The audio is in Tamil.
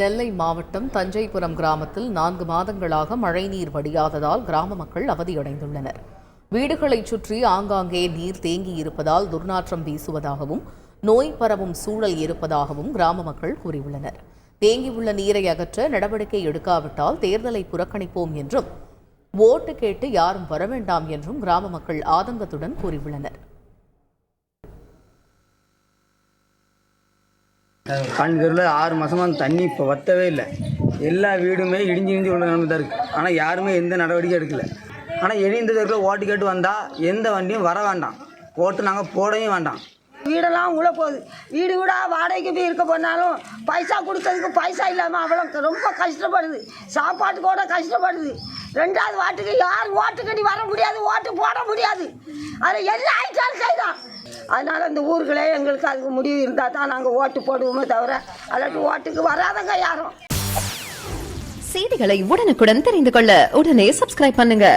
நெல்லை மாவட்டம் தஞ்சைபுரம் கிராமத்தில் 4 மாதங்களாக மழைநீர் வடியாததால் கிராம மக்கள் அவதியடைந்துள்ளனர். வீடுகளைச் சுற்றி ஆங்காங்கே நீர் தேங்கியிருப்பதால் துர்நாற்றம் வீசுவதாகவும் நோய் பரவும் சூழல் இருப்பதாகவும் கிராம மக்கள் கூறியுள்ளனர். தேங்கியுள்ள நீரை அகற்ற நடவடிக்கை எடுக்காவிட்டால் தேர்தலை புறக்கணிப்போம் என்றும் ஓட்டு கேட்டு யாரும் வர வேண்டாம் என்றும் கிராம மக்கள் ஆதங்கத்துடன் கூறியுள்ளனர். காஞ்சிபுரத்தில் 6 மாதமாக அந்த தண்ணி இப்போ வற்றவே இல்லை. எல்லா வீடுமே இடிஞ்சு உள்ள நிலைமை தான் இருக்குது. ஆனால் யாருமே எந்த நடவடிக்கையும் எடுக்கலை. ஆனால் இந்த தூரத்தில் ஓட்டு கேட்டு வந்தால் எந்த வண்டியும் வர வேண்டாம், ஓட்டு நாங்கள் போடவும் வேண்டாம். வீடெல்லாம் உள்ள போகுது. வீடு வீடாக வாடகைக்கு போய் இருக்க போனாலும் பைசா கொடுக்கறதுக்கு பைசா இல்லாமல் அவ்வளோ ரொம்ப கஷ்டப்படுது. சாப்பாட்டுக்கு கூட கஷ்டப்படுது. 2வது வாட்டுக்கு யாரும் ஓட்டு கட்டி வர முடியாது, ஓட்டு போட முடியாது. அதில் எல்லாம் ஆயிட்டாலும் கைதான். அதனால் இந்த ஊர்களே எங்களுக்கு அதுக்கு முடிவு இருந்தால் தான் நாங்கள் ஓட்டு போடுவோமே தவிர அல்லாட்டி ஓட்டுக்கு வராதங்க யாரும். செய்திகளை உடனுக்குடன் தெரிந்து கொள்ள உடனே சப்ஸ்கிரைப் பண்ணுங்க.